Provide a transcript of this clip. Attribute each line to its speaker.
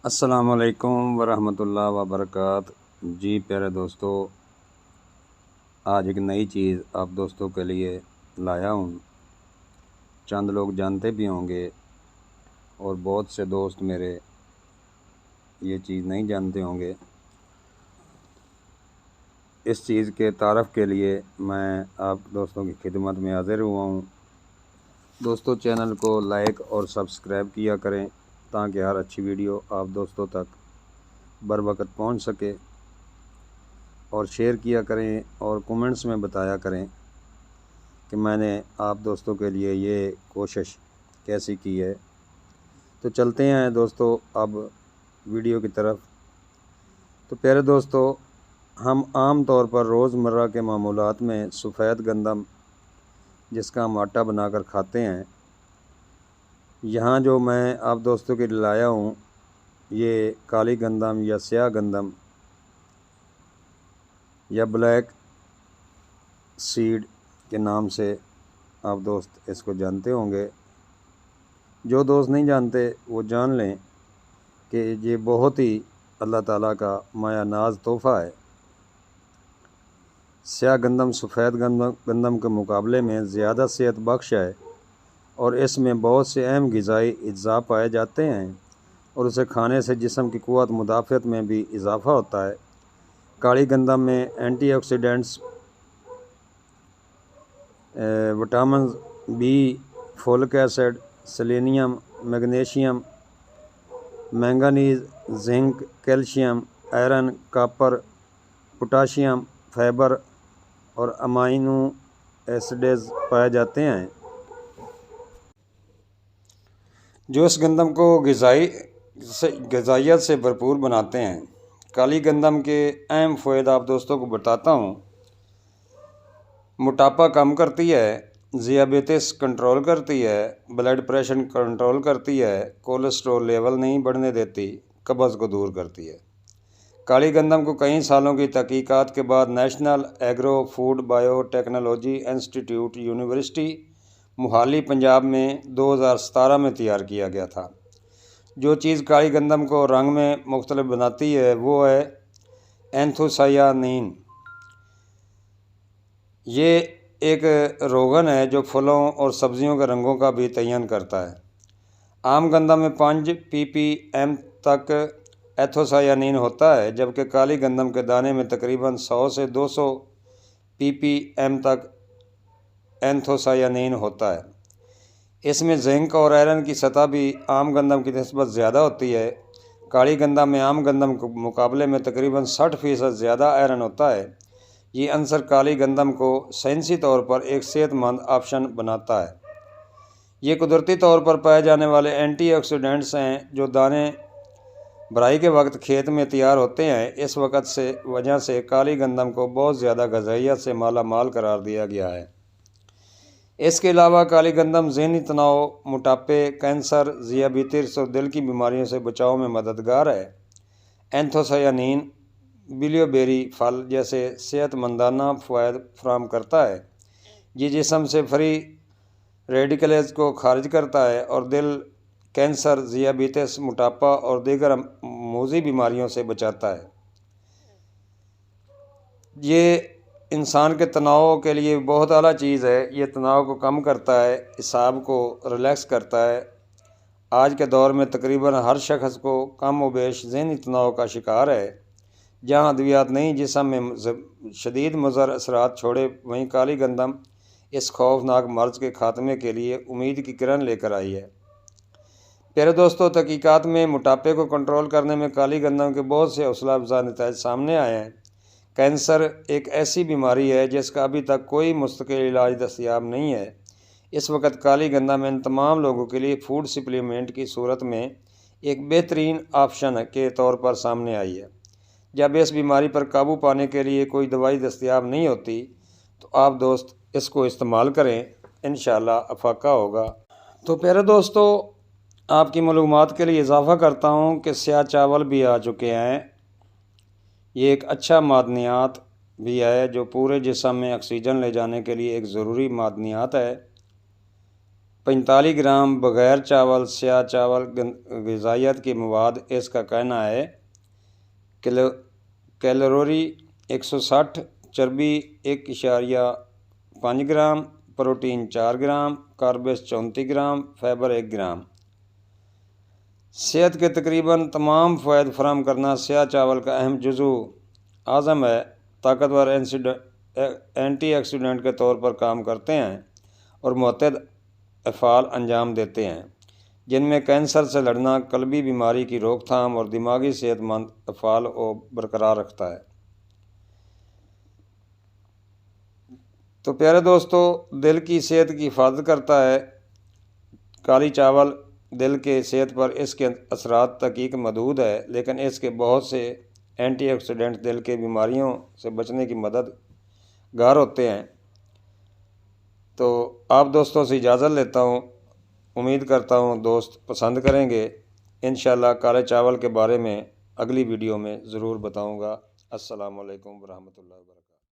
Speaker 1: अस्सलामुअलैकुम वरहमतुल्लाह वबरकातुहू। जी प्यारे दोस्तों, आज एक नई चीज़ आप दोस्तों के लिए लाया हूँ। चंद लोग जानते भी होंगे और बहुत से दोस्त मेरे ये चीज़ नहीं जानते होंगे। इस चीज़ के तारफ़ के लिए मैं आप दोस्तों की खिदमत में हाज़िर हुआ हूँ। दोस्तों, चैनल को लाइक और सब्सक्राइब किया करें ताकि हर अच्छी वीडियो आप दोस्तों तक बर वक़्त पहुँच सके, और शेयर किया करें और कमेंट्स में बताया करें कि मैंने आप दोस्तों के लिए ये कोशिश कैसी की है। तो चलते हैं दोस्तों अब वीडियो की तरफ। तो प्यारे दोस्तों, हम आम तौर पर रोज़मर्रा के मामूलात में सफ़ेद गंदम, जिसका हम आटा बनाकर खाते हैं, यहाँ जो मैं आप दोस्तों के लिए लाया हूँ ये काली गंदम या स्याह गंदम या ब्लैक सीड के नाम से आप दोस्त इसको जानते होंगे। जो दोस्त नहीं जानते वो जान लें कि ये बहुत ही अल्लाह ताला का माया नाज तोहफ़ा है। स्याह गंदम सफ़ेद गंदम के मुकाबले में ज़्यादा सेहत बख्श है और इसमें बहुत से अहम ग़िज़ाई अज्जा पाए जाते हैं और उसे खाने से जिस्म की क़ुव्वत मुदाफ़अत में भी इजाफ़ा होता है। काली गंदम में antioxidants, vitamin B, folic acid, selenium, magnesium, manganese, zinc, calcium, iron, copper, potassium, fibre और अमाइनो एसिड्स पाए जाते हैं जो इस गंदम को ग़िज़ाइयत से भरपूर बनाते हैं। काली गंदम के अहम फ़ायदे आप दोस्तों को बताता हूँ। मोटापा कम करती है, ज़ियाबेतिस कंट्रोल करती है, ब्लड प्रेशर कंट्रोल करती है, कोलेस्ट्रॉल लेवल नहीं बढ़ने देती, कब्ज़ को दूर करती है। काली गंदम को कई सालों की तहकीकात के बाद national agro food biotechnology institute, university Mohali, Punjab में 2017 में तैयार किया गया था। जो चीज़ काली गंदम को रंग में मुख्तलिफ बनाती है वो है एंथोसायानिन। ये एक रोगन है जो फलों और सब्जियों के रंगों का भी तयन करता है। आम गंदम में 5 ppm तक एंथोसायानिन होता है, जबकि काली गंदम के दाने में तकरीबन 100 से 200 ppm तक एंथोसायानिन होता है। इसमें जिंक और आयरन की सतह भी आम गंदम की निस्बत ज़्यादा होती है। काली गंदम में आम गंदम के मुकाबले में तकरीबन 60% ज़्यादा आयरन होता है। ये अंसर काली गंदम को साइंसी तौर पर एक सेहतमंद ऑप्शन बनाता है। ये कुदरती तौर पर पाए जाने वाले एंटीऑक्सीडेंट्स हैं जो दाने भराई के वक्त खेत में तैयार होते हैं। इस वजह से काली गंदम को बहुत ज़्यादा ग़िज़ाइयत से माला माल करार दिया गया है। इसके अलावा काली गंदम ज़हनी तनाव, मोटापे, कैंसर, ज़ियाबेतिस और दिल की बीमारियों से बचाव में मददगार है। एंथोसायानिन बिलियोबेरी फल जैसे सेहतमंदाना फ़वाद फराहम करता है। ये जिस्म से फ्री रेडिकल्स को खारिज करता है और दिल, कैंसर, ज़ियाबेतिस, मोटापा और दीगर मूज़ी बीमारियों से बचाता है। ये इंसान के तनाव के लिए बहुत आला चीज़ है। ये तनाव को कम करता है, हिसाब को रिलैक्स करता है। आज के दौर में तकरीबन हर शख्स को कम व बेश ज़हनी तनाव का शिकार है। जहाँ अद्वियात नहीं जिस्म में शदीद मुज़र असरात छोड़े, वहीं काली गंदम इस खौफनाक मर्ज़ के ख़ात्मे के लिए उम्मीद की किरण लेकर आई है। प्यारे दोस्तों, तहकीकात में मोटापे को कंट्रोल करने में काली गंदम के बहुत से हौसला अफजा नतीजे सामने आए हैं। कैंसर एक ऐसी बीमारी है जिसका अभी तक कोई मुस्तकिल इलाज दस्तयाब नहीं है। इस वक्त काली गंदम इन तमाम लोगों के लिए फूड सप्लीमेंट की सूरत में एक बेहतरीन ऑप्शन के तौर पर सामने आई है। जब इस बीमारी पर काबू पाने के लिए कोई दवाई दस्तयाब नहीं होती तो आप दोस्त इसको इस्तेमाल करें, इंशाअल्लाह अफाका होगा। तो प्यारे दोस्तों, आपकी मालूमात के लिए इजाफ़ा करता हूँ कि स्याह चावल भी आ चुके हैं। ये एक अच्छा मादनियात भी है जो पूरे जिस्म में ऑक्सीजन ले जाने के लिए एक ज़रूरी मादनियात है। 45 ग्राम बग़ैर चावल स्याह चावल ग़िज़ाइयत के मवाद। इसका कहना है कैलोरी 160, चर्बी 1.5 ग्राम, प्रोटीन 4 ग्राम, कार्ब्स 34 ग्राम, फाइबर 1 ग्राम। सेहत के तकरीबन तमाम फ़वाइद फराहम करना स्याह चावल का अहम जुज़ू आज़म है। ताकतवर एंटीऑक्सीडेंट के तौर पर काम करते हैं और मुतअद्दिद अफ़आल अंजाम देते हैं, जिनमें कैंसर से लड़ना, कल्बी बीमारी की रोकथाम और दिमागी सेहतमंद अफ़आल को बरकरार रखता है। तो प्यारे दोस्तों, दिल की सेहत की हिफाजत करता है काली चावल। दिल के सेहत पर इसके असरात तहकीक मदूद है, लेकिन इसके बहुत से एंटीऑक्सीडेंट दिल के बीमारियों से बचने की मददगार होते हैं। तो आप दोस्तों से इजाज़त लेता हूँ। उम्मीद करता हूँ दोस्त पसंद करेंगे। इंशाअल्लाह काले चावल के बारे में अगली वीडियो में ज़रूर बताऊँगा। अस्सलामु अलैकुम वरहमतुल्लाहि वबरकातुहू।